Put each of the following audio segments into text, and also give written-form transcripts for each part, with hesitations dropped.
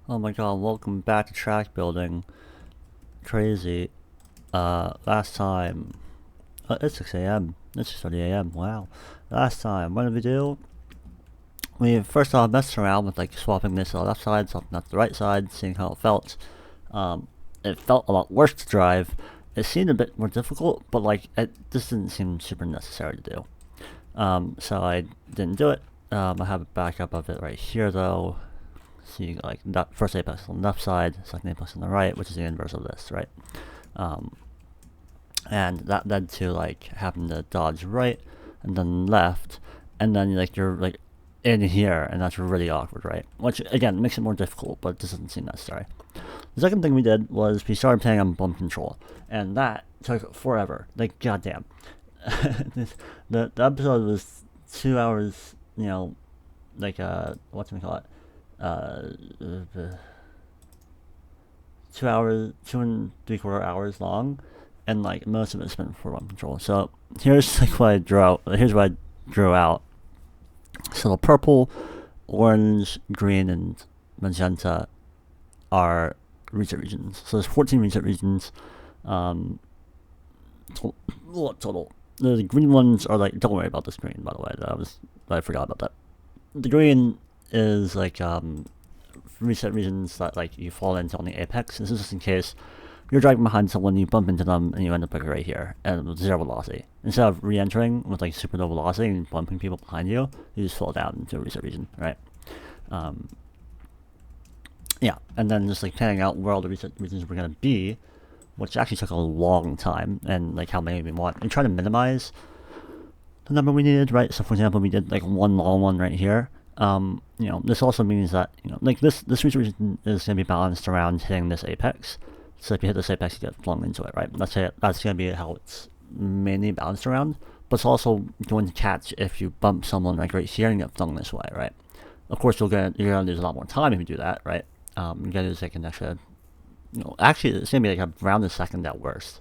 Oh my god, welcome back to track building. Crazy. Last time. It's 6 a.m. It's 6:30 a.m. Wow. Last time, what did we do? We first off messed around with like swapping this to the left side, swapping that to the right side, seeing how it felt. It felt a lot worse to drive. It seemed a bit more difficult, but like it just didn't seem super necessary to do. So I didn't do it. I have a backup of it right here though. So you like that first apex on the left side, second apex on the right, which is the inverse of this, right? And that led to like having to dodge right and then left, and then like you're like in here, and that's really awkward, right? Which again makes it more difficult, but it doesn't seem necessary. The second thing we did was we started playing on bump control, and that took forever. Like goddamn, the episode was 2 hours. You know, like what's we call it? 2 hours, 2.75 hours long, and like most of it spent for one control. So here's like what I drew out. Here's what I drew out. So the purple, orange, green, and magenta are reset regions. So there's 14 reset regions. Total. The green ones are like, don't worry about this green, by the way. I forgot about that. The green is like reset regions that like you fall into on the apex. This is just in case you're driving behind someone, you bump into them, and you end up like right here and with zero velocity. Instead of re-entering with like super low velocity and bumping people behind you, you just fall down into a reset region, right? Yeah, and then just like planning out where all the reset regions were gonna be, which actually took a long time, and like how many we want, and try to minimize the number we needed, right? So for example, we did like one long one right here. This also means that, like this reset region is going to be balanced around hitting this apex. So if you hit this apex, you get flung into it, right? That's going to be how it's mainly balanced around. But it's also going to catch if you bump someone like right here and get flung this way, right? Of course, you're going to lose a lot more time if you do that, right? You're going to lose like an extra, actually it's going to be like around a second at worst.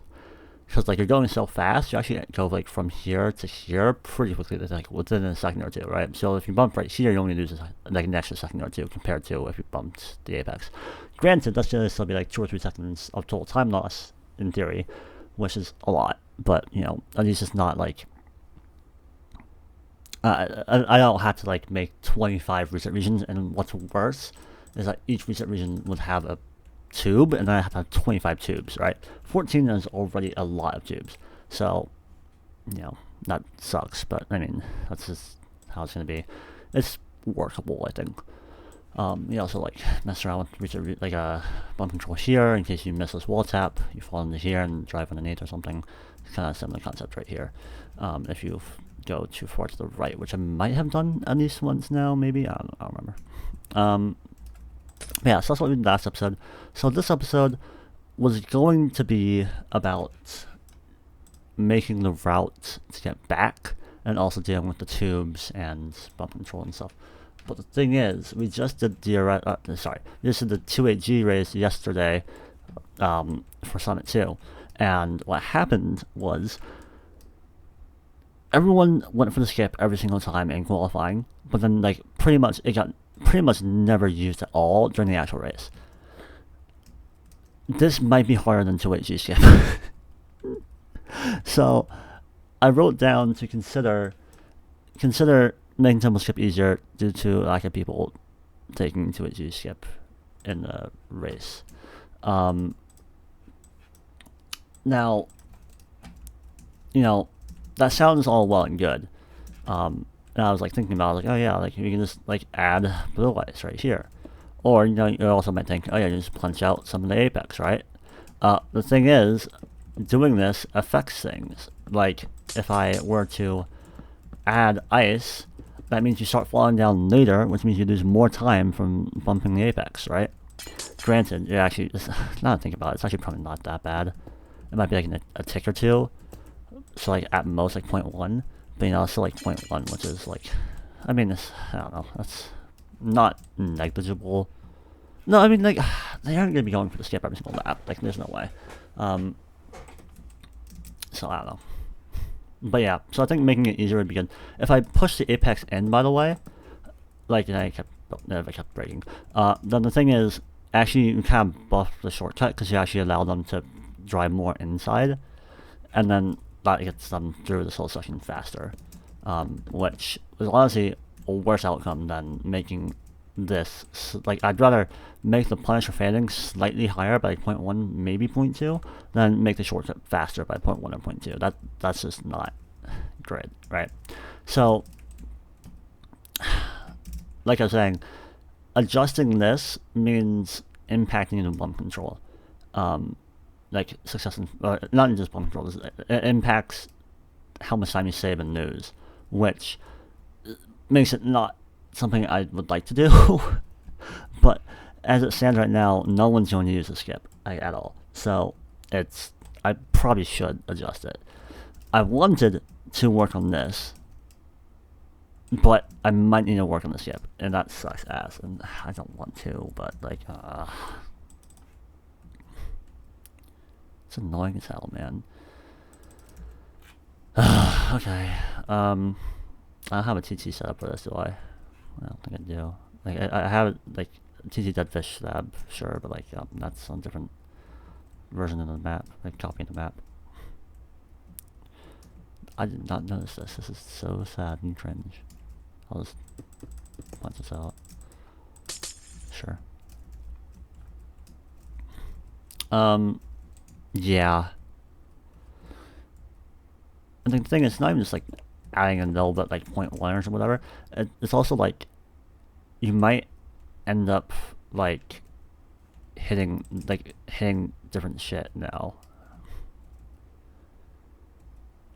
Because like you're going so fast, you actually go like from here to here pretty quickly, like within a second or two, right? So if you bump right here, you only lose like an extra second or two compared to if you bumped the apex. Granted, that's going to still be like 2 or 3 seconds of total time loss in theory, which is a lot. But at least it's not like I don't have to like make 25 reset regions. And what's worse is that each reset region would have a tube, and then I have to have 25 tubes, right? 14 is already a lot of tubes. So, that sucks, but I mean, that's just how it's going to be. It's workable, I think. You also like mess around with like a bump control here in case you miss this wall tap, you fall into here and drive underneath or something. It's kind of similar concept right here. If you go too far to the right, which I might have done at least once now, maybe, I don't remember. Yeah, so that's what we did last episode. So this episode was going to be about making the route to get back and also dealing with the tubes and bump control and stuff. But the thing is, we just did the 28G race yesterday for Summit 2. And what happened was everyone went for the skip every single time in qualifying, but then like pretty much never used at all during the actual race. This might be harder than 28G skip. So I wrote down to consider making tempo skip easier due to lack of people taking 28G skip in the race. Now, that sounds all well and good. And I was like thinking about it, like, oh yeah, like you can just like add blue lights right here. Or you also might think, oh yeah, you just punch out some of the apex, right? The thing is, doing this affects things. Like if I were to add ice, that means you start falling down later, which means you lose more time from bumping the apex, right? Granted, now that I think about it, it's actually probably not that bad. It might be like a tick or two, so like at most like 0.1. But it's still like 0.1, which is like, I mean, I don't know, that's not negligible. No, I mean, like, they aren't going to be going for the skip every single lap. Like, there's no way. So, I don't know. But yeah, so I think making it easier would be good. If I push the apex in, by the way, like, and I kept breaking, then the thing is, actually you kind of buff the shortcut because you actually allow them to drive more inside, and then that gets them through this whole section faster, which is honestly a worse outcome than making this. Like, I'd rather make the Punisher fading slightly higher by 0.1, maybe 0.2, than make the shortcut faster by 0.1 or 0.2. That's just not great, right? So, like I was saying, adjusting this means impacting the bump control. Like success in, not just bump control, it impacts how much time you save in news, which makes it not something I would like to do. But as it stands right now, no one's going to use the skip at all. So I probably should adjust it. I wanted to work on this, but I might need to work on the skip, and that sucks ass, and I don't want to, but like, it's annoying as hell, man. Okay, I don't have a TT set up for this, do I? I don't think I do. Like, I have, like, TT Dead Fish Lab, sure, but like, that's on a different version of the map, like copying the map. I did not notice this. This is so sad and cringe. I'll just punch this out. Sure. Yeah. And the thing is, it's not even just like adding a null, but like 0.1 or whatever. It's also like you might end up like hitting different shit now.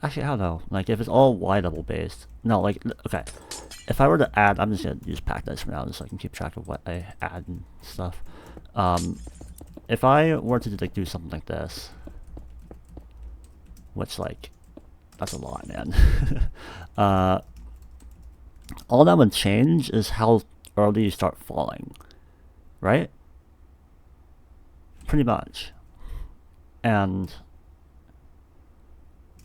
Actually, I don't know. Like, if it's all Y double based, no. Like, okay, if I were to add, I'm just gonna use pack dice for now, just so I can keep track of what I add and stuff. If I were to like do something like this, which like, that's a lot, man. All that would change is how early you start falling, right? Pretty much. And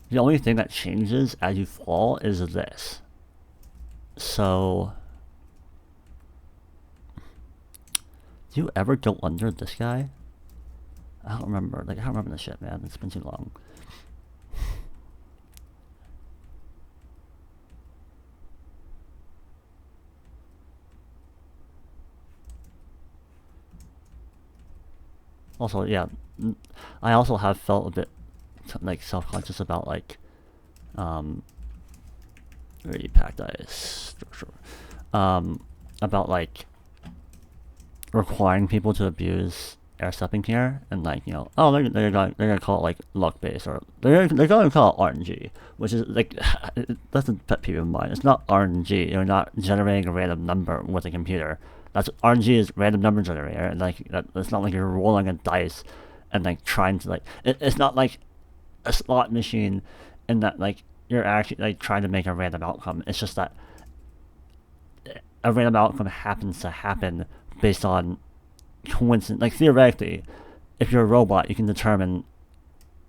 the only thing that changes as you fall is this. So, do you ever go under this guy? I don't remember. Like, I don't remember this shit, man. It's been too long. Also, yeah, I also have felt a bit like self-conscious about like really packed dice, about like requiring people to abuse air stepping here, and like, you know, oh, they're gonna call it like luck based, or they're gonna call it RNG, which is like, that's a pet peeve of mine. It's not RNG. You're not generating a random number with a computer. That's RNG is random number generator, and like it's not like you're rolling a dice and like trying to like it's not like a slot machine, in that like you're actually like trying to make a random outcome. It's just that a random outcome happens to happen based on coincidence. Like, theoretically, if you're a robot, you can determine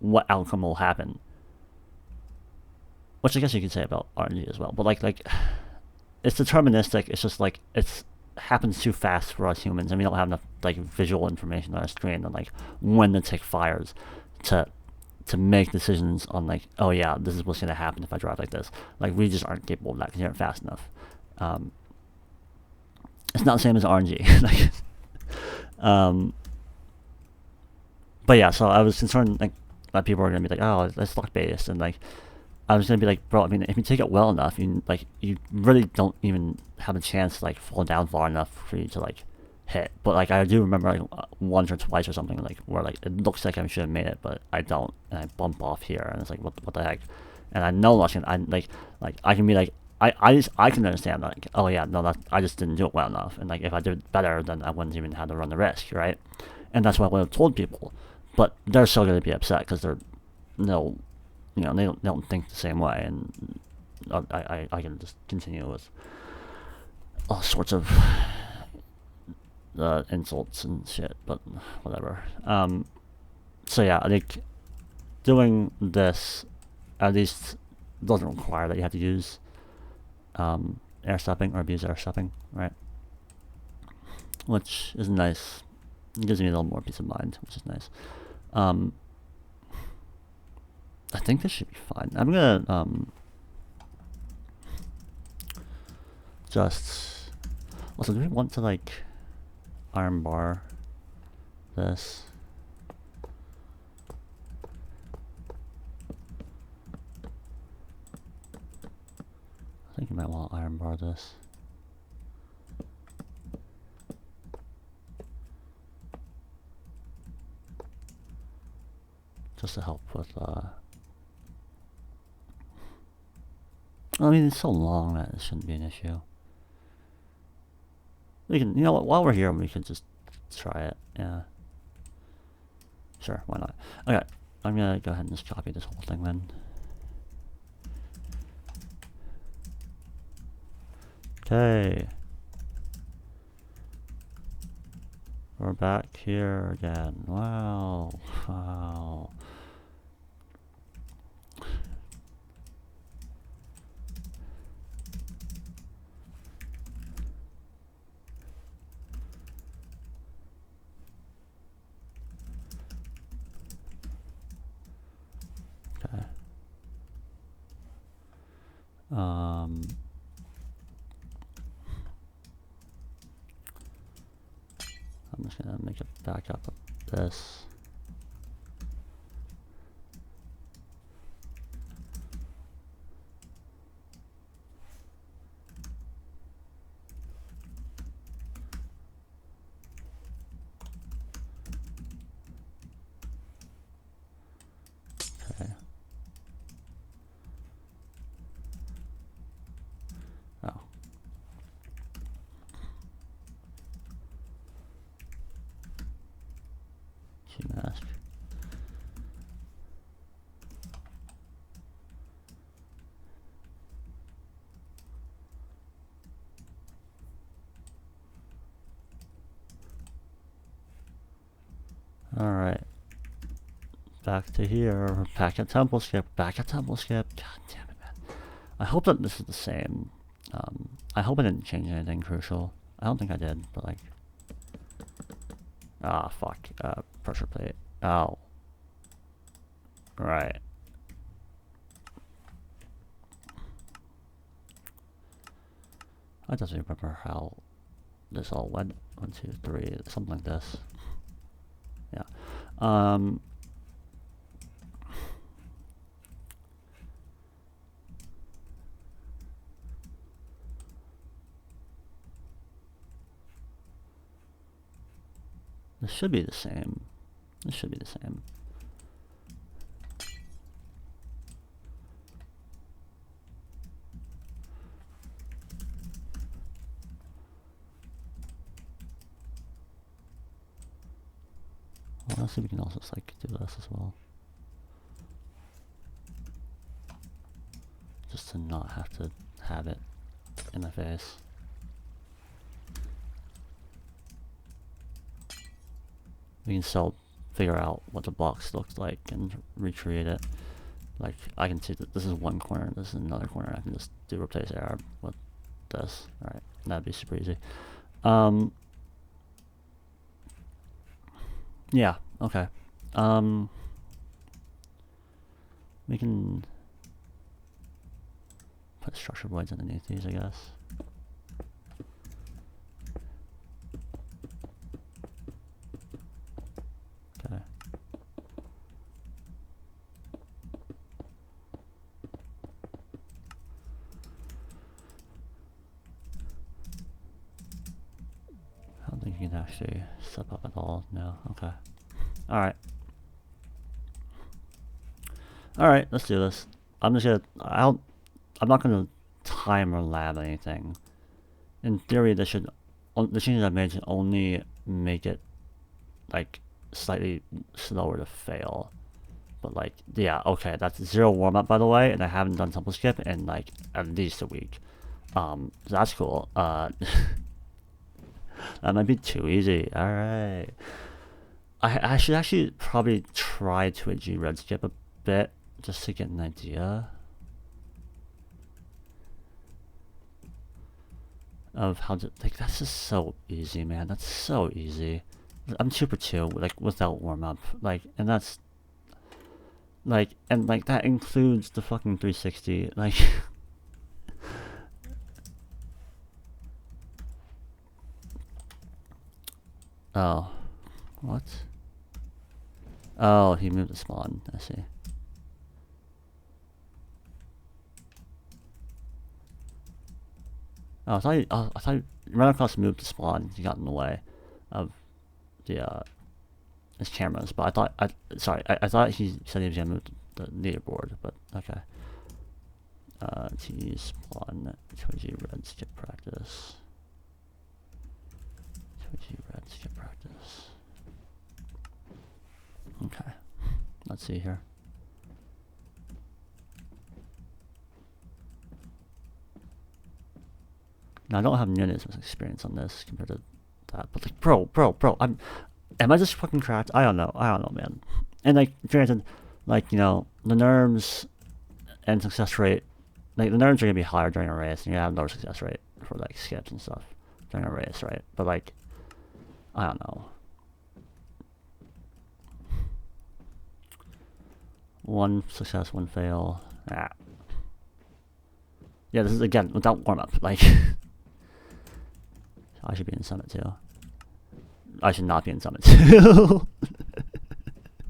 what outcome will happen, which I guess you could say about RNG as well. But like it's deterministic. It's just like it's happens too fast for us humans, and we don't have enough like visual information on our screen on like when the tick fires to make decisions on like, oh yeah, this is what's gonna happen if I drive like this. Like, we just aren't capable of that because we aren't fast enough. It's not the same as RNG. Like, but yeah, so I was concerned like that people are gonna be like, oh, it's luck based, and like I was gonna be like, bro, I mean, if you take it well enough, you really don't even have a chance to like fall down far enough for you to like hit. But like, I do remember like once or twice or something like where like it looks like I should have made it, but I don't, and I bump off here, and it's like, what the heck? And I know I can be like, I can understand that, like, oh yeah, no, that I just didn't do it well enough, and like if I did it better, then I wouldn't even have to run the risk, right? And that's what I would have told people, but they're still gonna be upset because they're no, you know, they don't think the same way, and I can just continue with all sorts of insults and shit, but whatever. So yeah, I think doing this at least doesn't require that you have to use air stepping or abuse air stepping, right? Which is nice. It gives me a little more peace of mind, which is nice. I think this should be fine. I'm gonna just also, do we want to like iron bar this? I think you might want to iron bar this. Just to help with I mean, it's so long that it shouldn't be an issue. We can, you know what, while we're here, we can just try it, yeah. Sure, why not? Okay, I'm gonna go ahead and just copy this whole thing then. Okay. We're back here again. Wow. Wow. Okay. I'm just gonna make a backup of this. Okay. Oh. Key mask. Alright. Back to here. Back at temple skip. Back at temple skip. God damn it, man. I hope that this is the same. I hope I didn't change anything crucial. I don't think I did, but like... Ah, fuck. Pressure plate. Oh. Right. I just remember how this all went. 1, 2, 3, something like this. Yeah. This should be the same. This should be the same. Well, let's see if we can also just like do this as well. Just to not have to have it in my face. We can still figure out what the box looks like and recreate it. Like, I can see that this is one corner, this is another corner. I can just do replace error with this. Alright, that'd be super easy. Yeah, okay. We can put structure voids underneath these, I guess. Okay. I don't think you can actually step up at all. No, okay. Alright. Alright, let's do this. I'm just gonna, I'm not gonna time or lab anything. In theory, this should, the changes I've made should only make it, like, slightly slower to fail. But, like, yeah, okay, that's 0 warm-up, by the way, and I haven't done temple skip in, like, at least a week. So that's cool. That might be too easy. Alright. I should actually probably try to a G-red skip a bit, just to get an idea of how to, like, that's just so easy, man. That's so easy. I'm super chill, like without warm up, like, and that's like, and like that includes the fucking 360, like. Oh, what? Oh, he moved the spawn. I see. Oh, I thought Runacross moved the spawn. He got in the way of the his cameras, but I thought he said he was gonna move the leaderboard, but okay. T spawn 20 red skip practice. 20 red skip practice. Okay, let's see here. Now I don't have nearly as much experience on this compared to that, but like, bro, am I just fucking cracked? I don't know, man. And like, granted, like, you know, the nerves and success rate, like the nerves are gonna be higher during a race, and you have lower success rate for like skips and stuff during a race, right? But like, I don't know. One success, one fail. Ah. Yeah, this is again without warm up. Like, I should be in Summit too. I should not be in Summit too.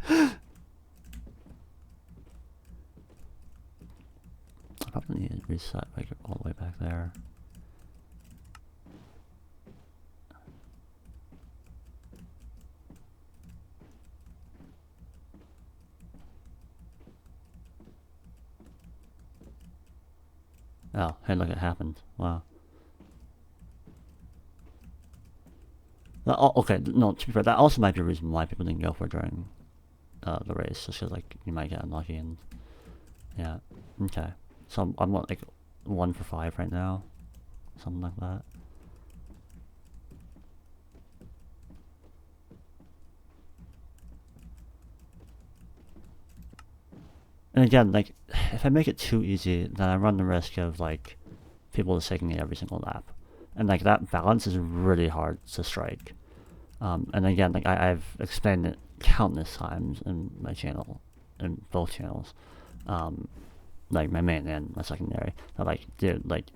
I probably need to reset like all the way back there. Oh, hey, look, it happened. Wow. Okay, no, to be fair, that also might be a reason why people didn't go for it during the race, just because like you might get unlucky and yeah. Okay, so I'm like 1 for 5 right now, something like that. And again, like if I make it too easy, then I run the risk of like people just taking it every single lap, and like that balance is really hard to strike. And again, like I've explained it countless times in my channel, in both channels, like my main and my secondary. That like, dude, like,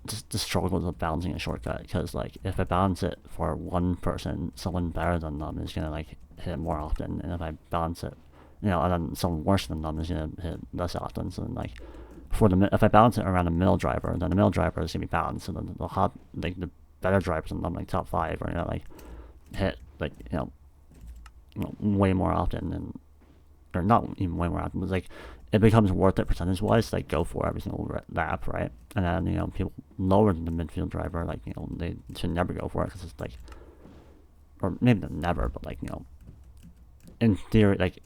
just the struggles of balancing a shortcut. Because like, if I balance it for one person, someone better than them is gonna like hit it more often, and if I balance it, you know, and then someone worse than them is gonna hit less often. So then like, if I balance it around a middle driver, then the middle driver is gonna be balanced, and then the better drivers than them, like top 5, or you know, like hit like you know way more often, and or not even way more often, but like it becomes worth it percentage wise to like go for every single lap, right? And then you know people lower than the midfield driver, like you know they should never go for it because it's like, or maybe not never, but like you know, in theory, like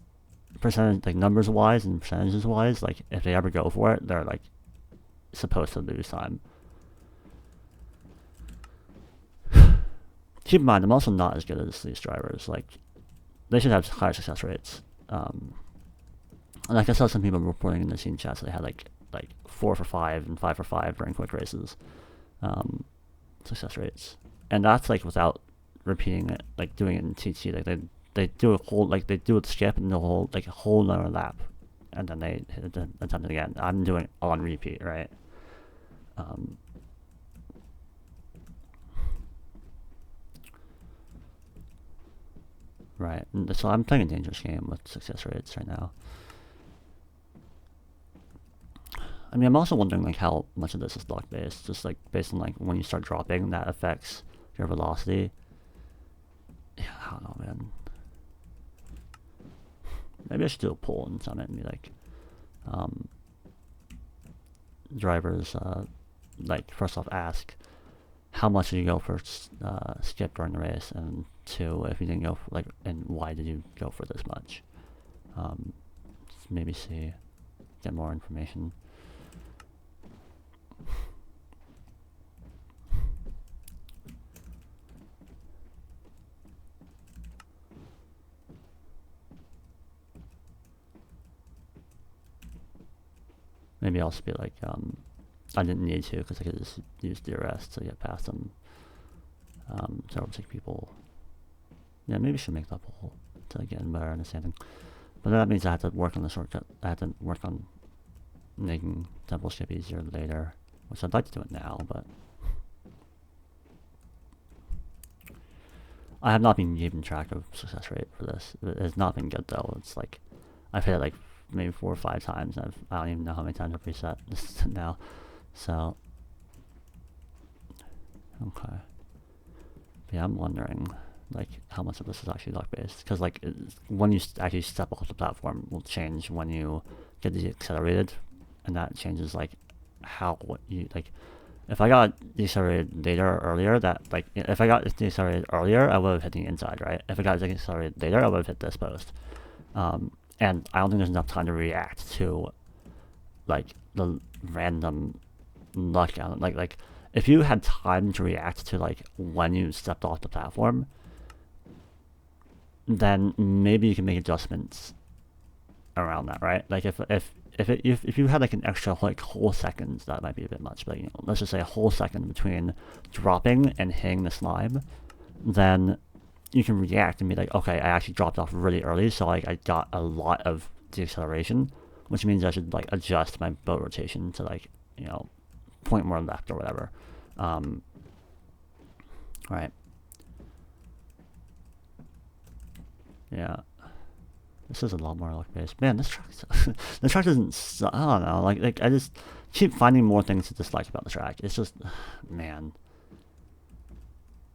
percentage, like numbers wise and percentages wise, like if they ever go for it, they're like supposed to lose time. Keep in mind, I'm also not as good as these drivers. Like, they should have higher success rates. Like I saw some people reporting in the scene chats, they had like 4 for 5 and 5 for 5 during quick races, success rates, and that's like without repeating it, like doing it in TT. Like they do a whole, like they do a skip and the whole like a whole another lap, and then they attempt it again. I'm doing it on repeat, right? Right, and so I'm playing a dangerous game with success rates right now. I mean, I'm also wondering like how much of this is luck based, just like based on like when you start dropping, that affects your velocity. Yeah, I don't know, man. Maybe I should do a poll in Summit and be like, drivers, like first off ask, how much did you go for skip during the race, and 2, if you didn't go for, like, and why did you go for this much? Maybe get more information. Maybe I'll just be like, I didn't need to because I could just use DRS to get past them. So it'll take people. Yeah, maybe I should make that poll to get a better understanding. But that means I have to work on the shortcut. I have to work on making double skip easier later, which I'd like to do it now, but I have not been keeping track of success rate for this. It has not been good though. It's like I've hit it like maybe 4 or 5 times, and I don't even know how many times I've reset this now. So okay, but yeah, I'm wondering like how much of this is actually luck based, because like when you actually step off the platform will change when you get deaccelerated, and that changes like how what you like. If I got decelerated later or earlier, that like if I got decelerated earlier, I would have hit the inside, right? If I got decelerated later, I would have hit this post. And I don't think there's enough time to react to like the random luck element. Like if you had time to react to like when you stepped off the platform, then maybe you can make adjustments around that, right? Like if you had like an extra like whole seconds, that might be a bit much, but you know, let's just say a whole second between dropping and hitting the slime, then you can react and be like, okay, I actually dropped off really early, so like I got a lot of deceleration, which means I should like adjust my boat rotation to like, you know, point more left or whatever. Right. Yeah. This is a lot more luck based. Man, this track, the track doesn't. I don't know. Like I just keep finding more things to dislike about the track. It's just, man.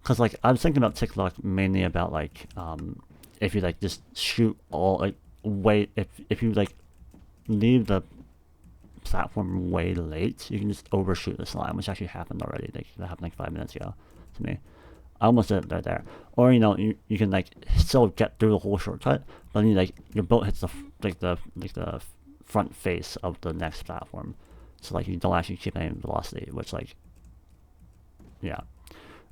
Cause like I was thinking about tick luck mainly about like if you like just shoot all like wait if you like leave the platform way late, you can just overshoot the slime, which actually happened already. Like that happened like 5 minutes ago to me. I almost did it right there. Or you know, you can like still get through the whole shortcut, but then you like your boat hits the front face of the next platform, so like you don't actually keep any velocity, which like yeah.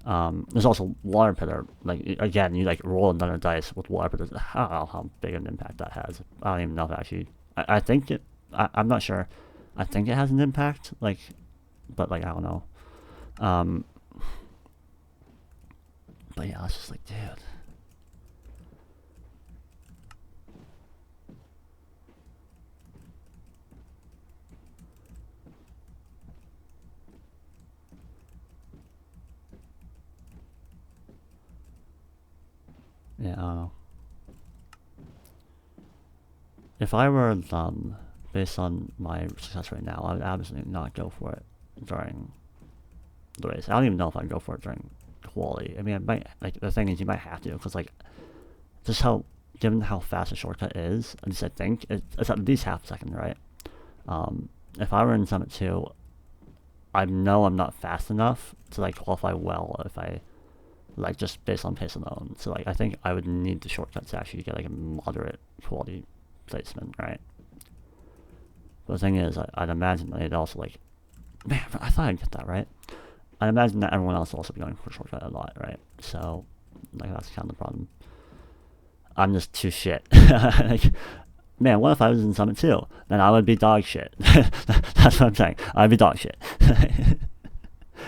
There's also water pillar. Like again, you like roll another dice with water pillar. I don't know how big an impact that has. I don't even know if actually. I think it. I'm not sure. I think it has an impact. Like, but like I don't know. But yeah, it's just like, dude. Yeah, I don't know. If I were based on my success right now, I would absolutely not go for it during the race. I don't even know if I'd go for it during quality. I mean, I might, like, the thing is you might have to, because like just how, given how fast a shortcut is, at least I think it's at least half a second, right? If I were in Summit 2, I know I'm not fast enough to like qualify well if I like just based on pace alone. So like I think I would need the shortcuts to actually get like a moderate quality placement, right? But the thing is, I'd imagine that they'd also like, man, I thought I'd get that right. I imagine that everyone else will also be going for shortcut a lot, right? So like that's kind of the problem. I'm just too shit. Like, man, what if I was in Summit 2? Then I would be dog shit. That's what I'm saying. I'd be dog shit.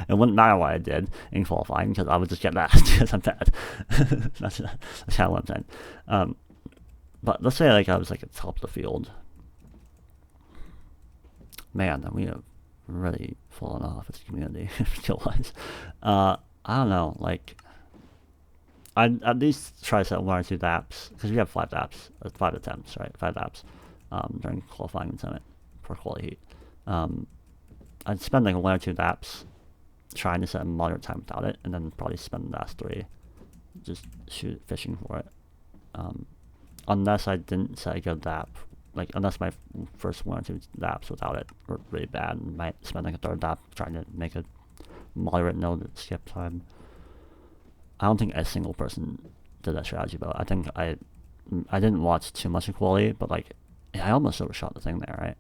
It wouldn't matter what I did in qualifying, because I would just get last because I'm bad. That's kind of what I'm saying. But let's say like I was like at the top of the field. Man, then we have really fallen off as a community skill-wise. I don't know, like I'd at least try to set 1 or 2 laps, because we have 5 laps, 5 attempts, right? 5 laps during qualifying and Summit for quality heat. I'd spend like 1 or 2 laps trying to set a moderate time without it, and then probably spend the last 3 just fishing for it. Unless I didn't set a good lap, like unless my first 1 or 2 laps without it were really bad, and might spend like a 3rd lap trying to make a moderate no skip time. I don't think a single person did that strategy, but I think I didn't watch too much of quality, but like I almost overshot the thing there, right?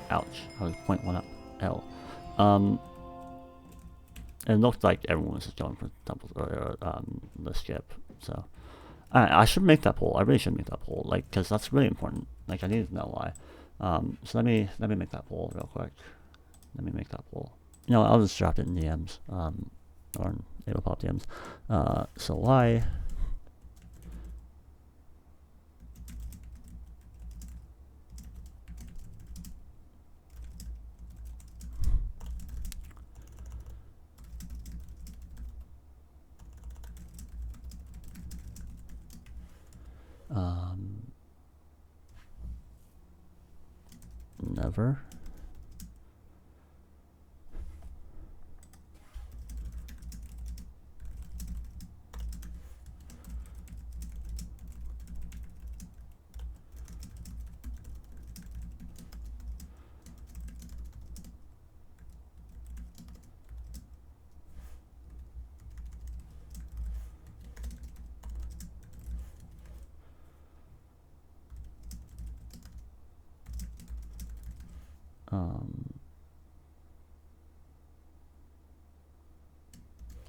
Ouch, I was 0.1 up. L. It looked like everyone was just going for doubles or the skip, so I should make that poll. I really should make that poll, like, because that's really important. Like, I need to know why. So let me make that poll real quick. Let me make that poll. You know, I'll just drop it in DMs, or it will pop DMs. So why never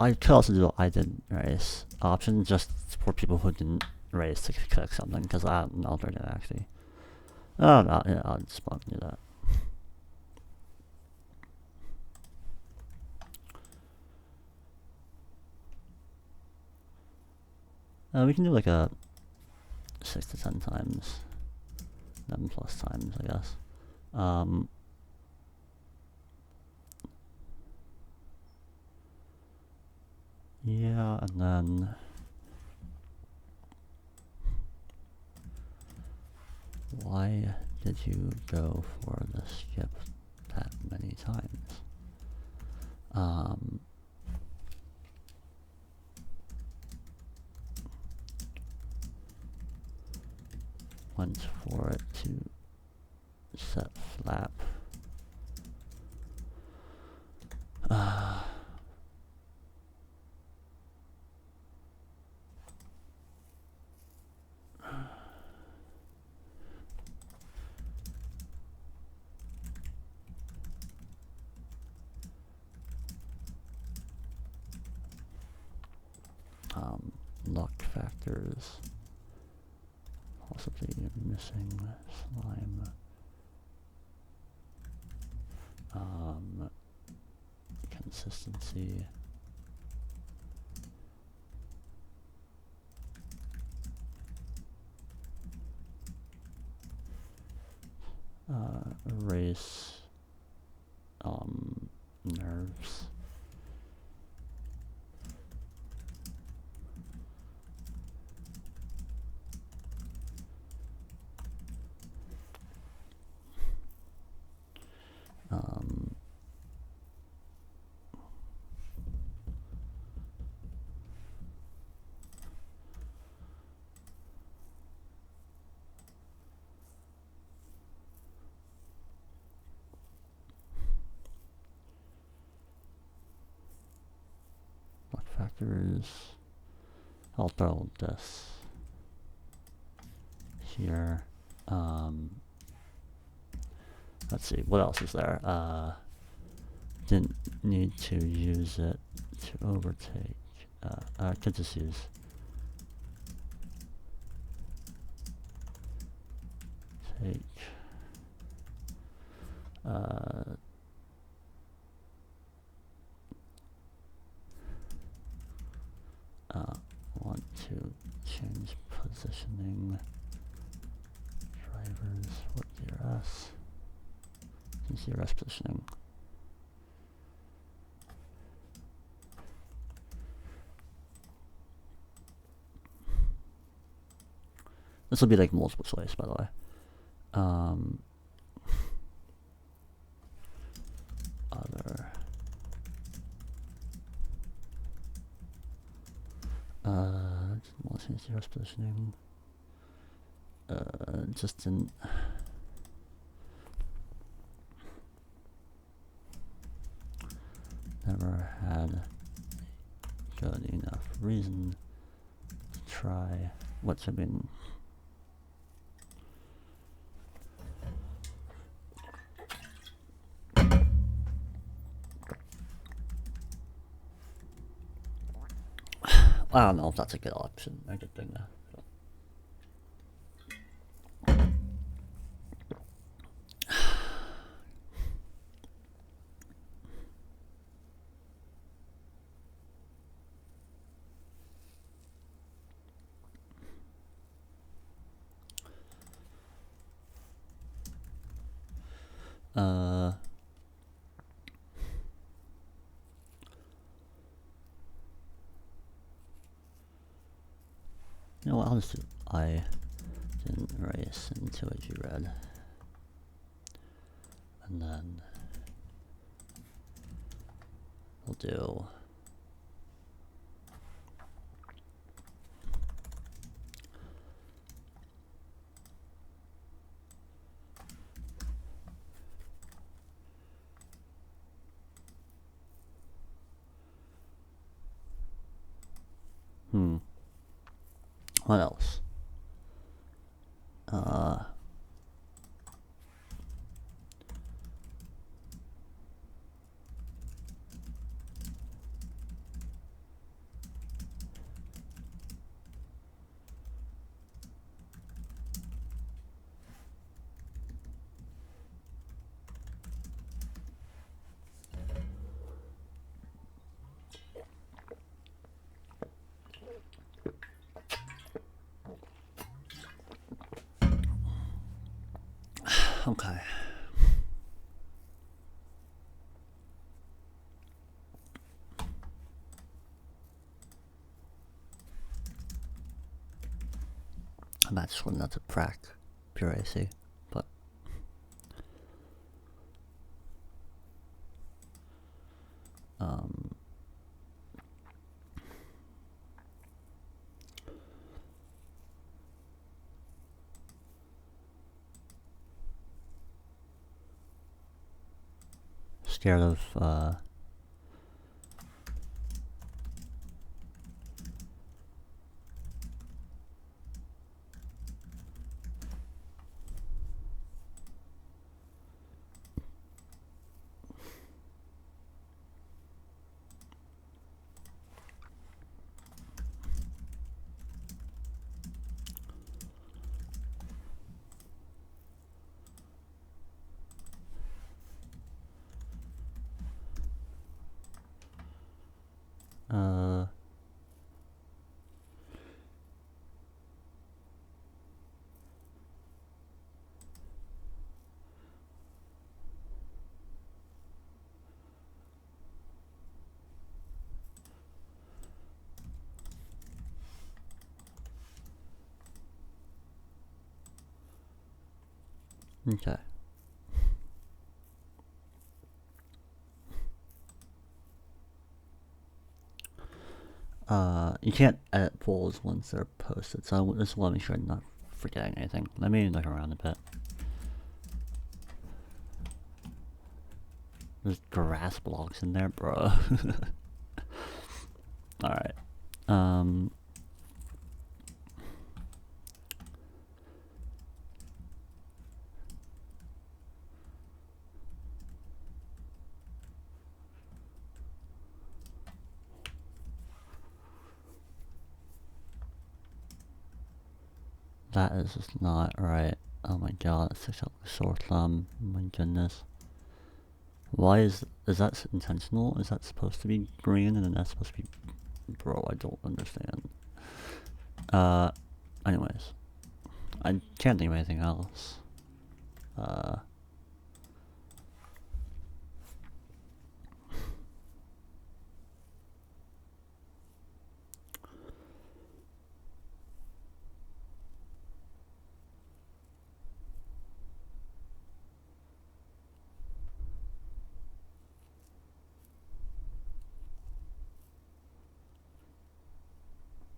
I could also do I didn't erase option just for people who didn't erase to click something, because I'm not doing it actually. Oh no, yeah, I'll just do that. We can do like a 6 to 10 times, 11 plus times, I guess. Yeah, and then why did you go for the skip that many times? Went for it to set flap. Luck factors, possibly missing slime. Consistency. Erase nerves. Factors. I'll throw this here. Let's see, what else is there? Didn't need to use it to overtake. I could just use take. Want to change positioning. Drivers, what DRS? DRS positioning. This will be like multiple choice, by the way. Other. Want to change DRS positioning. Just didn't. Never had good enough reason to try what should be. I don't know if that's a good option, a good thing. You know what, I'll just do I didn't erase until if you read. And then we'll do what else? Okay. I'm actually not a prac pure AC, but scared of okay. You can't edit polls once they're posted, so I just want to make sure I'm not forgetting anything. Let me look around a bit. There's grass blocks in there, bro. Alright. That is just not right. Oh my god, that's such a sore thumb. Oh my goodness. Why is that intentional? Is that supposed to be green and then that's supposed to be... Bro, I don't understand. Anyways. I can't think of anything else.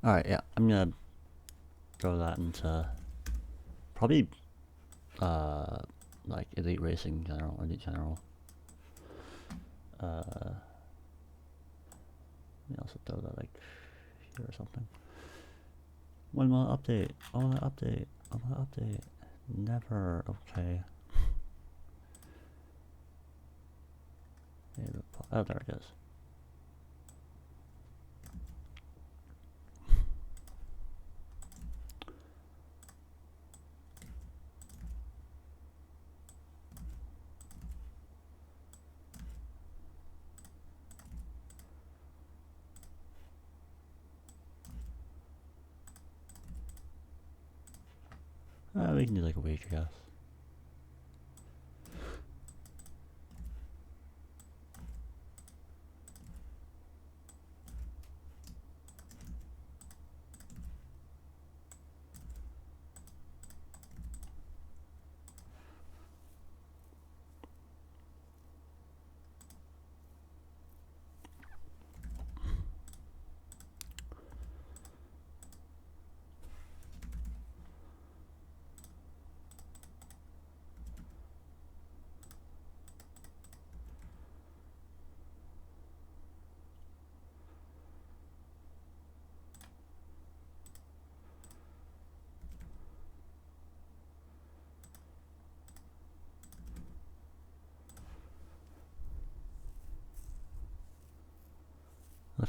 Alright, yeah, I'm gonna throw that into probably like Elite Racing in general, Elite General. Let me also throw that like here or something. When will I update? I wanna update. I wanna update. Never. Okay. Oh, there it is. We can do like a week, I guess.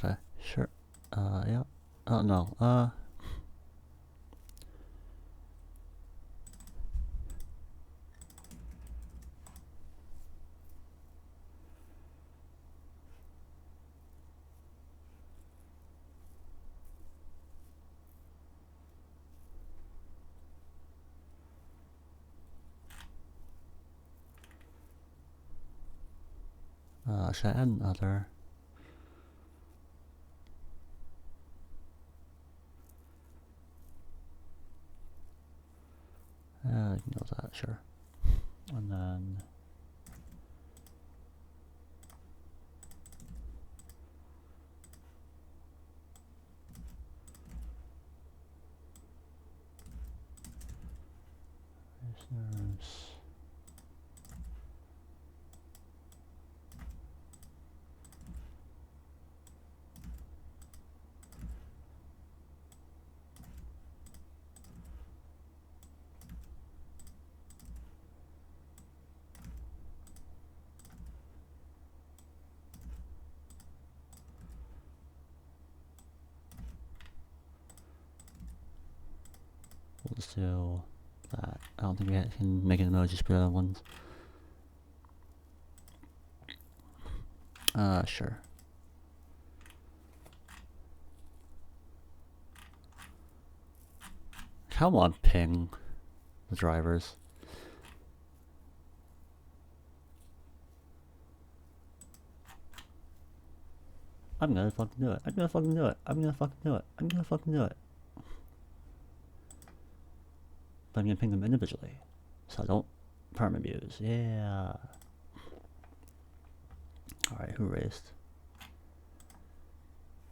Okay, sure. Yeah. Oh no. Should I add another? Ignore that, sure. And then listeners. We'll just do that. I don't think we can make an emoji for the other ones. Sure. Come on, ping the drivers. I'm gonna fucking do it. I'm gonna fucking do it. I'm gonna fucking do it. I'm gonna fucking do it. But I'm gonna ping them individually, so I don't perm abuse. Yeah. Alright, who raised?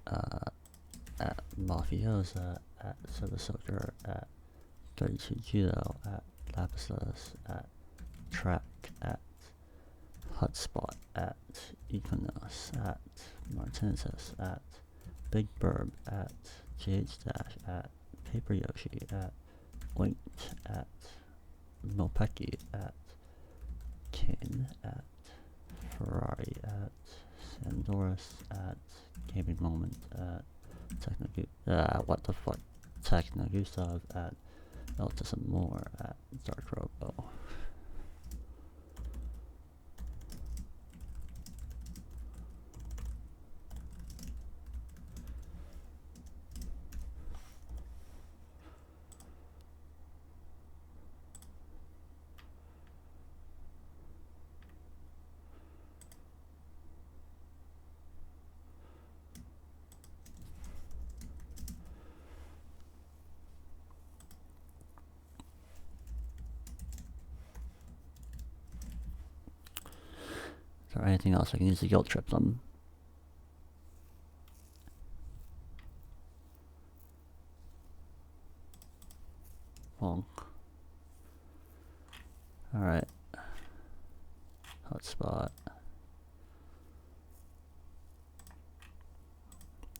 At Mafiosa, at Silver Silker, at 32 Kilo, at Lapislus, at Track, at Hotspot, at Equinox, at Martinez, at Big Burb, at GH Dash, at Paper Yoshi, at Linked, at Milpeki, at Kane, at Ferrari, at Sandoris, at Gaming Moment, at what the fuck, Techno Gustav, at Eltis and More, at Dark Robo. Is there anything else I can use to guilt trip them? Bonk. Alright. Hotspot.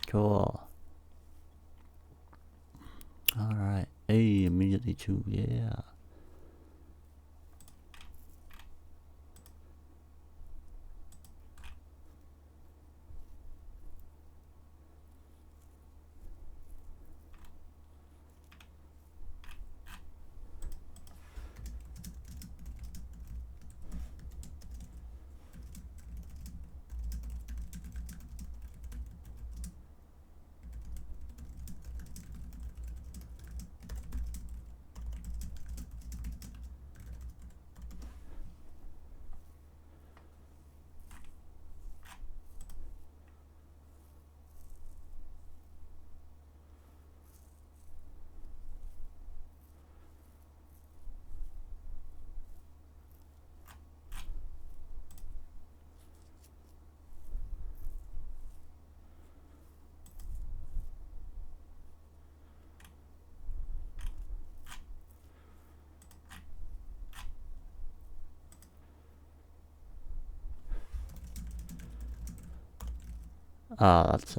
Cool. Alright. Hey, immediately too, yeah. That's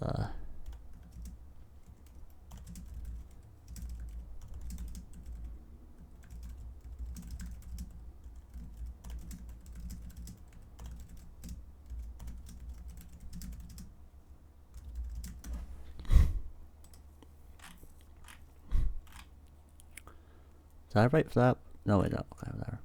Did I write flap? No, wait, no. Okay, whatever.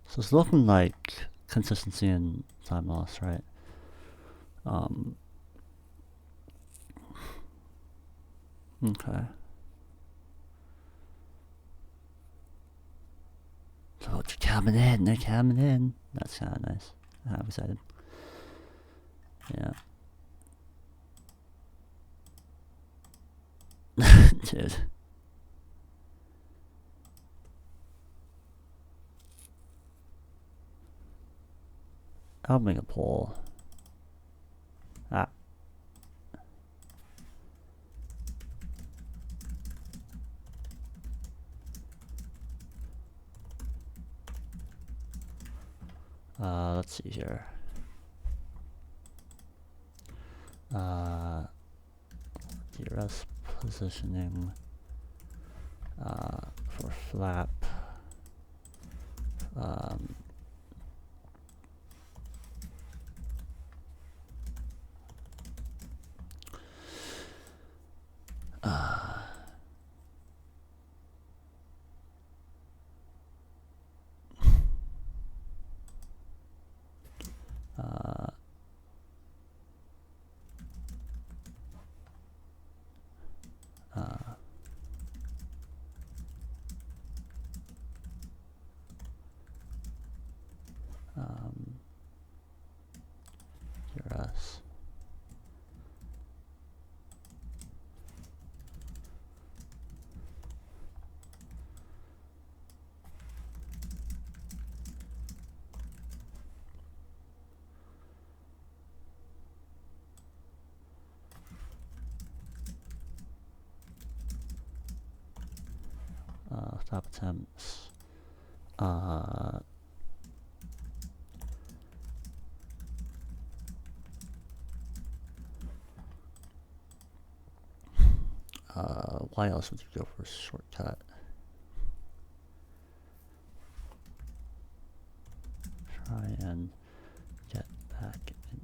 So it's looking like consistency and time loss, right? Okay. So they're coming in. They're coming in. That's kind of nice. I'm excited. Yeah. Dude. I'll make a poll. Ah. Let's see here. DRS positioning for flap. DRS. Stop attempts. Why else would you go for a shortcut? Try and get back in.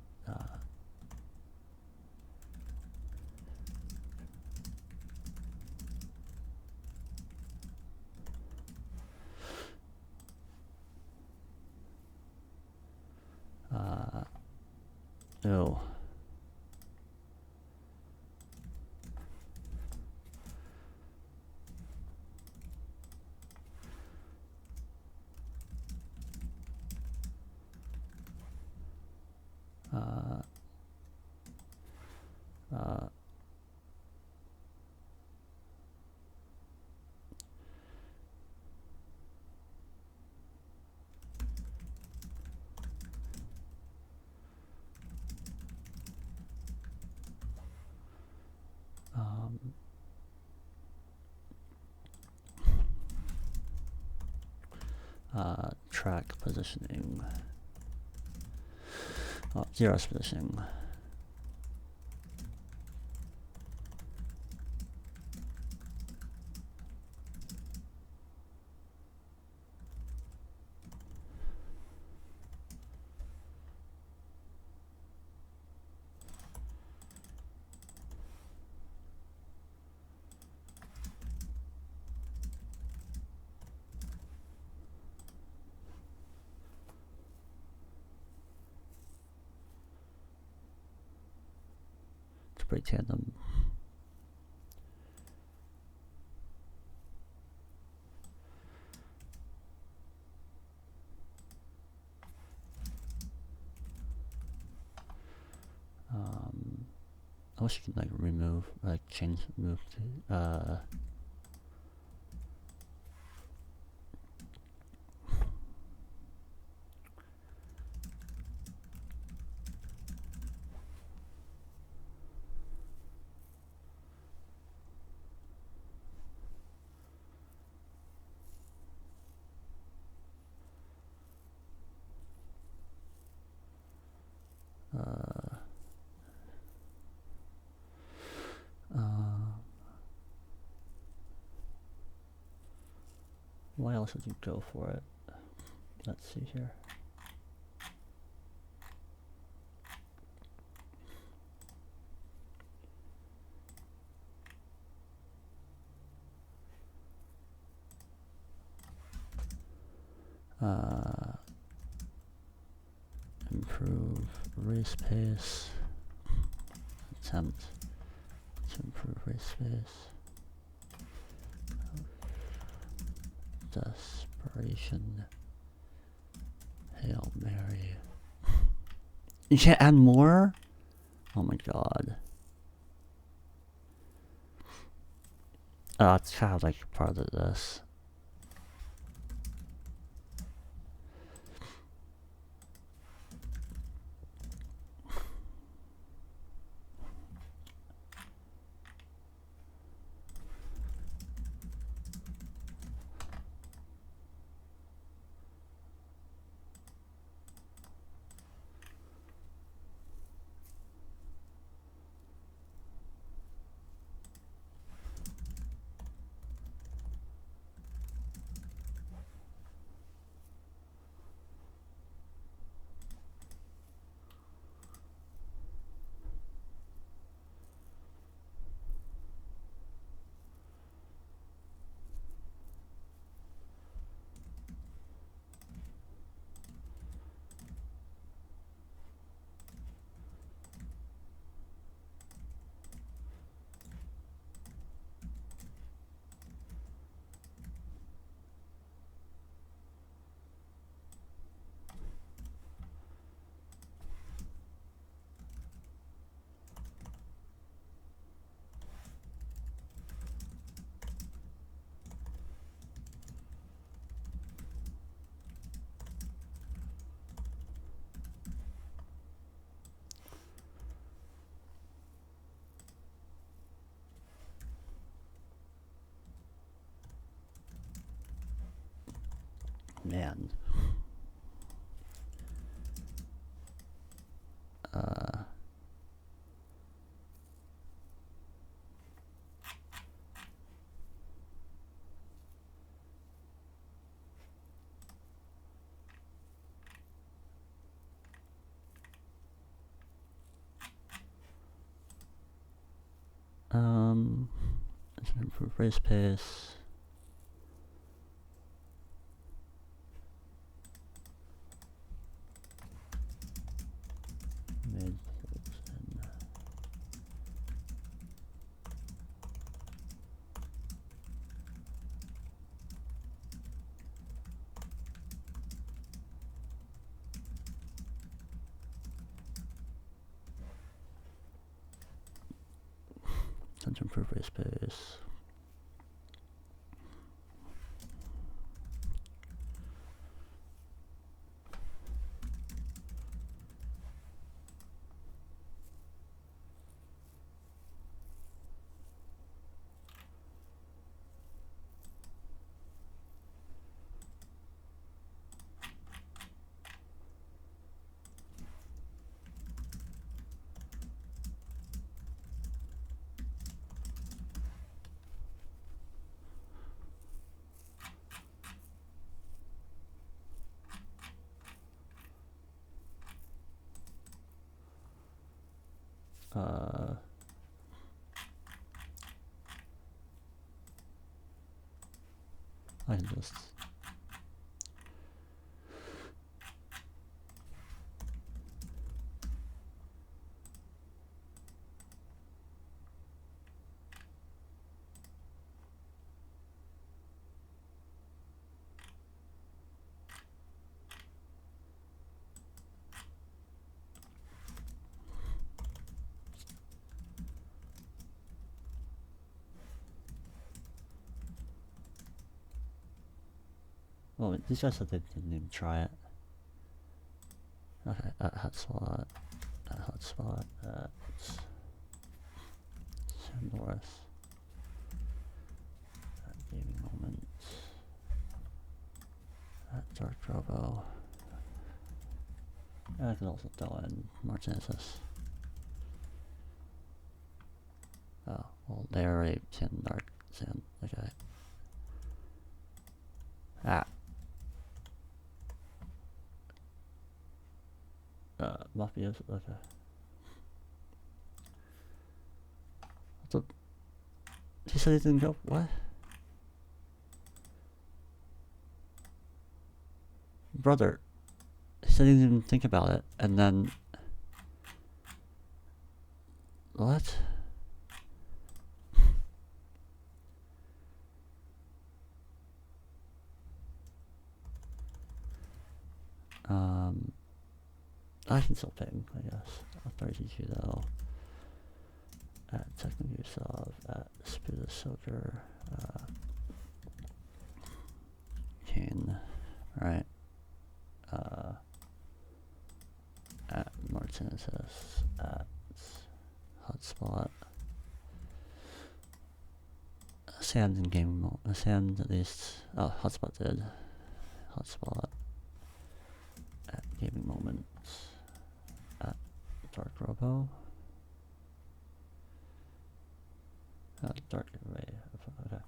No. Track positioning. DRS positioning. Pretty tandem. I wish you could like remove, like change, move to, Why else would you go for it? Let's see here. Improve race pace. Attempt to improve race pace. Desperation. Hail Mary. You can't add more? Oh my god. It's kind of like part of this. Man. Let's improve race pace. Mid pulls in. Let's improve race pace. I can just oh, these guys said they didn't even try it. Okay, at hotspot, at North, at gaming moment, at Dark Robo. I can also throw in Martinez. Oh, well, Larry, Tin, Dark, Sand, okay. at Mafia's, okay. So, he said he didn't go, what? Brother, he said he didn't even think about it, and then, what? I can still ping, I guess. Authority though. At Technousov, at Spirit Soaker, Kane, right? At Martinez, at Hotspot. Sand in game, Sand at least. Oh, Hotspot did. Hotspot. At Gaming Moments. At Dark Robo. Dark Ray. Okay.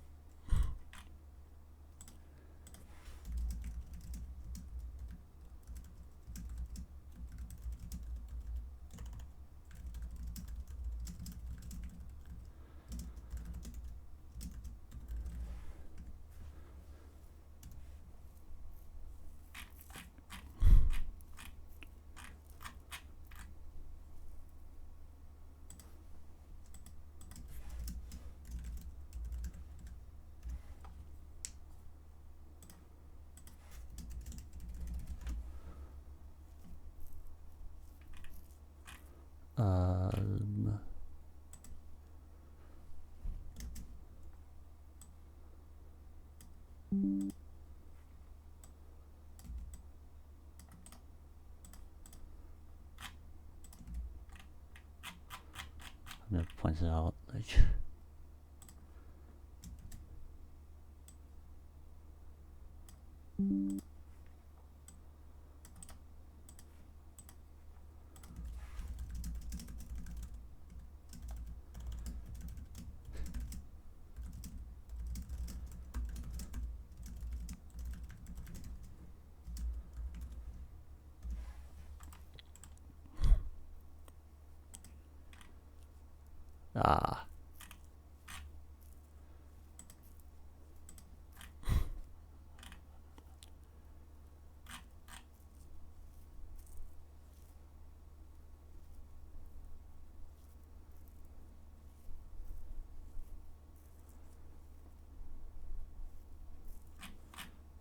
I'm gonna point it out, like. Ah.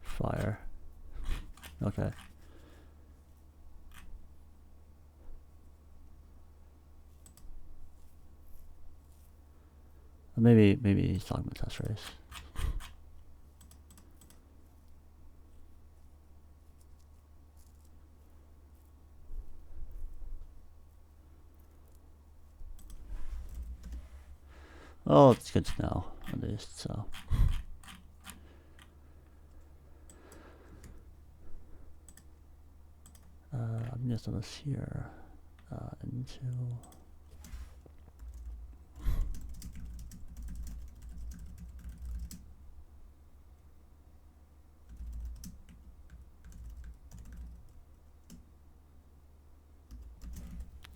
Fire. Okay. Maybe he's talking about test race. Oh, it's good to know, at least, so. I'm just on this here, into.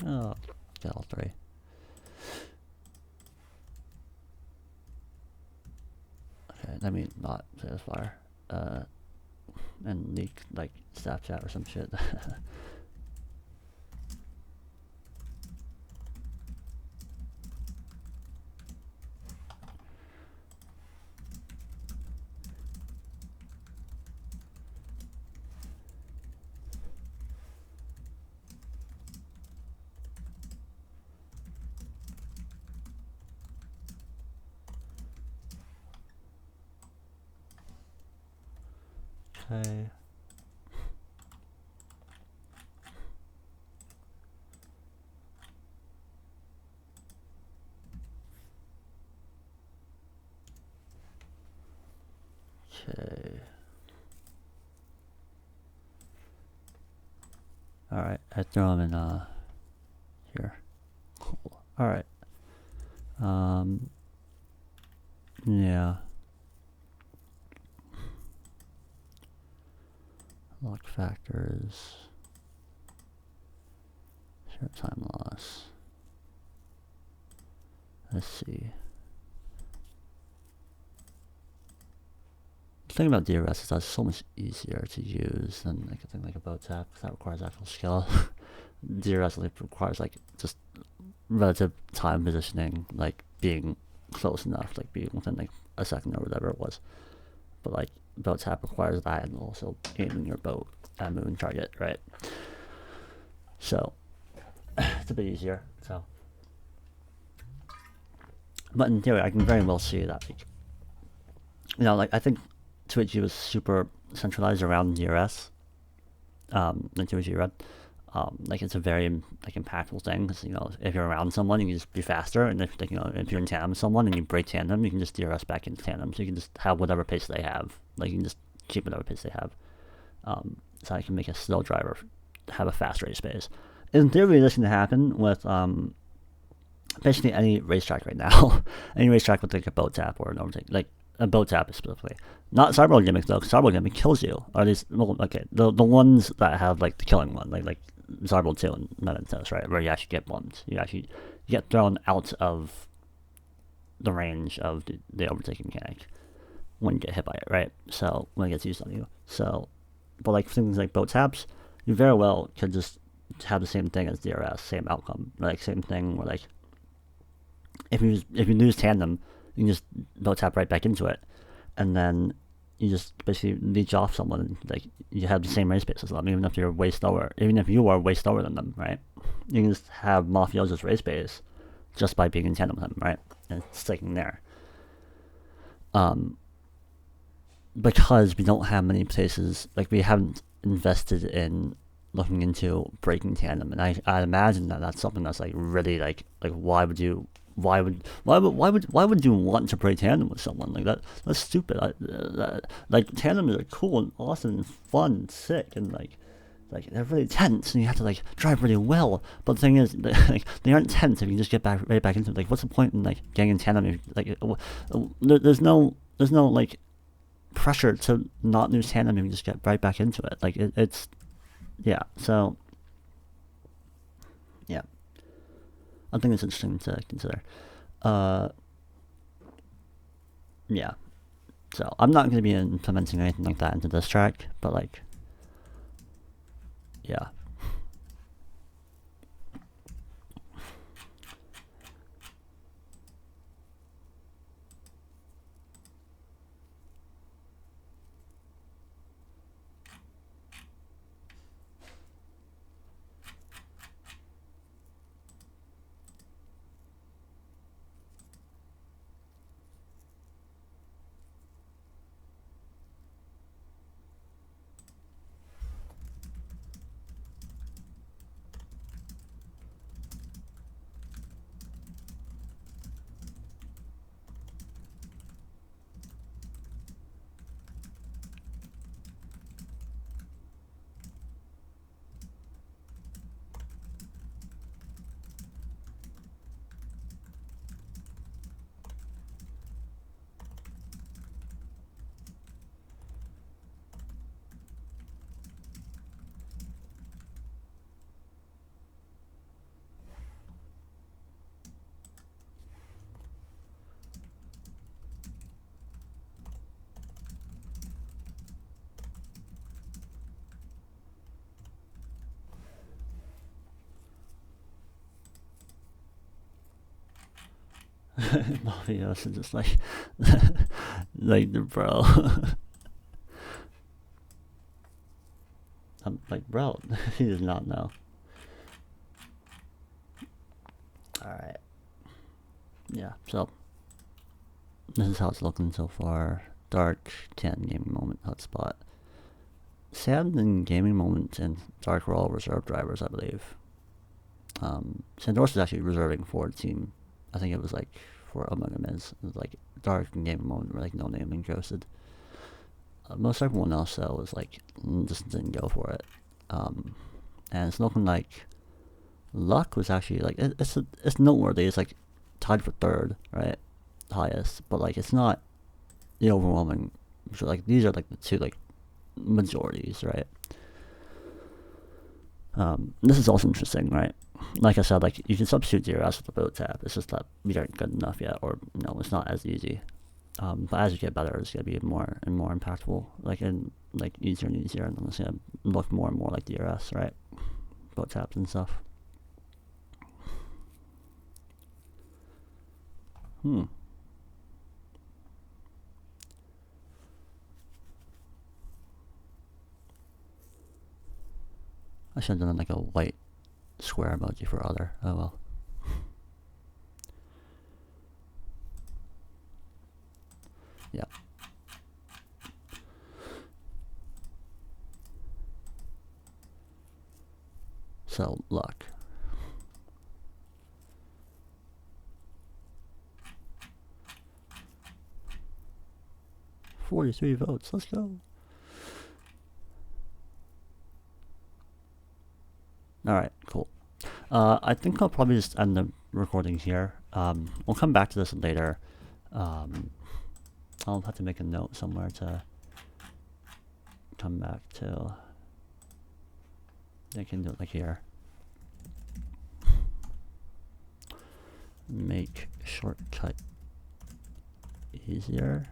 Oh, got all three. Okay, I mean, not Satisfyer. And leak, like, Snapchat or some shit. Okay. Okay. Alright, I throw them in here. Cool. Alright. Yeah. Lock factors. Zero time loss. Let's see. The thing about DRS is that it's so much easier to use than like a thing like a boat tap, because that requires actual skill. DRS requires like just relative time positioning, like being close enough, like being within like a second or whatever it was. But like boat tap requires that, and also aiming your boat at a moving target, right? So it's a bit easier. So, but in theory, I can very well see that, like, you know, like I think 2HG was super centralized around DRS. The 2HG red. Like it's a very like impactful thing, because you know, if you're around someone, you can just be faster, and if like, you know, if you're in tandem with someone and you break tandem, you can just DRS back into tandem, so you can just have whatever pace they have. Like you can just keep whatever pace they have. So I can make a slow driver have a fast race pace. In theory, this can happen with basically any racetrack right now. Any racetrack with like a boat tap or an overtake, like a boat tap specifically. Not cyber gimmicks though, because cyber gimmick kills you. Or at least, well, okay, the ones that have like the killing one, like Zarbal 2 and Mementos, right, where you actually get bumped. You get thrown out of the range of the overtaking mechanic when you get hit by it, right? So when it gets used on you. So, but like things like boat taps, you very well could just have the same thing as DRS, same outcome, like same thing where like if you lose tandem, you can just boat tap right back into it, and then you just basically leech off someone, and like you have the same race pace as them, even if you're way slower, even if you are way slower than them, right? You can just have Mafioso's race pace just by being in tandem with them, right? And sticking there. Because we don't have many places, like we haven't invested in looking into breaking tandem, and I imagine that that's something that's like really like why would you want to break tandem with someone like that? That's stupid. Like tandems are cool and awesome and fun and sick, and like they're really tense, and you have to like drive really well. But the thing is, like they aren't tense if you just get right back into it. Like, what's the point in like getting in tandem? If, like, there's no like pressure to not lose tandem if you just get right back into it. Like it's yeah. So yeah. I think it's interesting to consider. Yeah. So I'm not going to be implementing anything like that into this track, but like, yeah. Mafioso is just like like the bro. I'm like, bro, he does not know. Alright. Yeah, so this is how it's looking so far. Dark 10 gaming moment hotspot. Sand and gaming moment and Dark were all reserve drivers, I believe. Sandor's is actually reserving for a team. I think it was like for Among Us. It was like Dark and gaming moment were like no name and ghosted. Most everyone else though was like just didn't go for it. And it's looking like Luck was actually like it's noteworthy. It's like tied for third, right, highest, but like it's not the overwhelming. So like these are like the two like majorities, right? This is also interesting, right? Like I said, like you can substitute DRS with the boat tab. It's just that we aren't good enough yet, or it's not as easy. But as you get better, it's gonna be more and more impactful, like easier and easier, and then it's gonna look more and more like DRS, right? Boat tabs and stuff. I should have done like a white square emoji for other. Oh well. Yeah. So luck. $43 votes. Let's go. All right, cool. I think I'll probably just end the recording here. We'll come back to this later. I'll have to make a note somewhere to come back to. I can do it like here. Make shortcut easier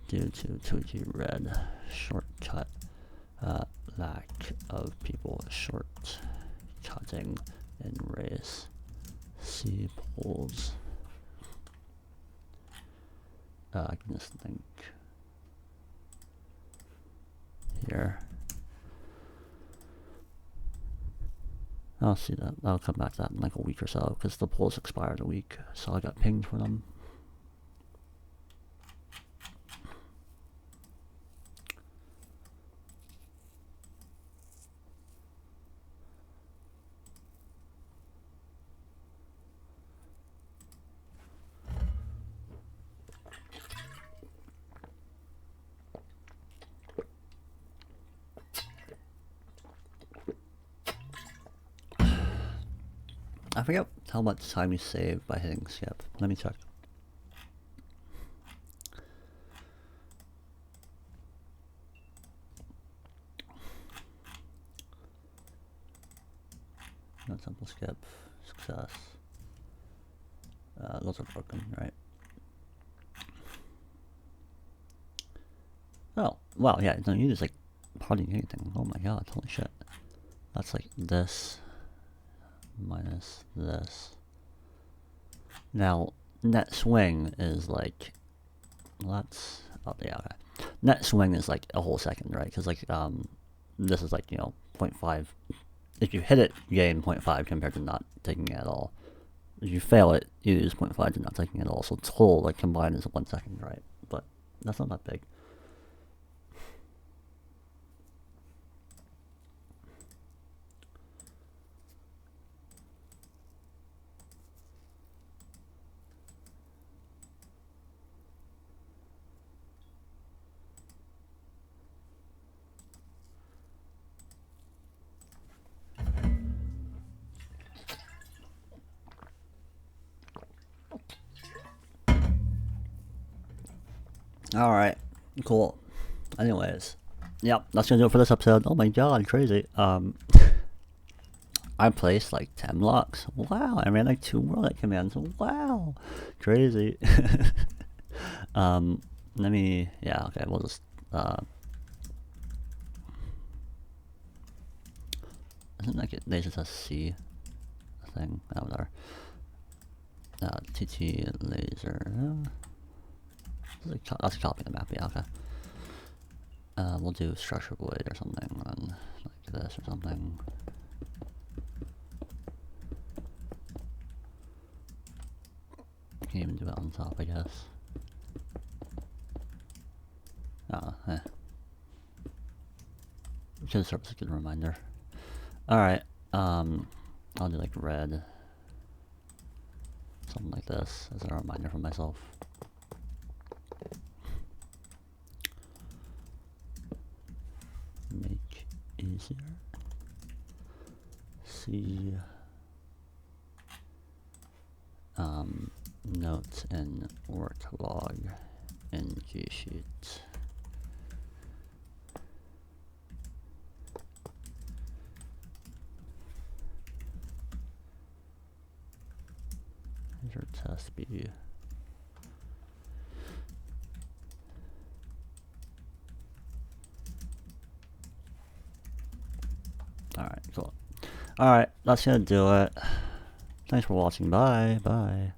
due to 2G red shortcut. Lack of people shortcutting in race. C polls. I can just think here. I'll see that. I'll come back to that in like a week or so because the polls expired a week, so I got pinged for them. I forget how much time you save by hitting skip. Let me check. No simple skip. Success. Those are broken, right? Oh, wow, yeah, no, you just like hardly anything. Oh my god, holy shit. That's like this minus this. Now, net swing is like, well, that's, oh yeah, okay. Net swing is like a whole second, right? Because like, this is like, 0.5. If you hit it, you gain 0.5 compared to not taking it at all. If you fail it, you lose 0.5 to not taking it at all. So total, like, combined is 1 second, right? But that's not that big. Alright, cool. Anyways, yep, that's gonna do it for this episode. Oh my god, crazy. I placed like 10 blocks. Wow, I ran like 2 more like commands. Wow, crazy. Let me, yeah, okay, we'll just, isn't like it LaserTest C thing? Oh, there. TT laser. That's copying the map, yeah, okay. We'll do structure void or something, and like this or something. Can't even do it on top, I guess. Should serve as a good reminder. Alright, I'll do like red. Something like this as a reminder for myself. Make easier. See notes in work log in G Sheet. laser test B. Alright, cool. Alright, that's gonna do it. Thanks for watching. Bye. Bye.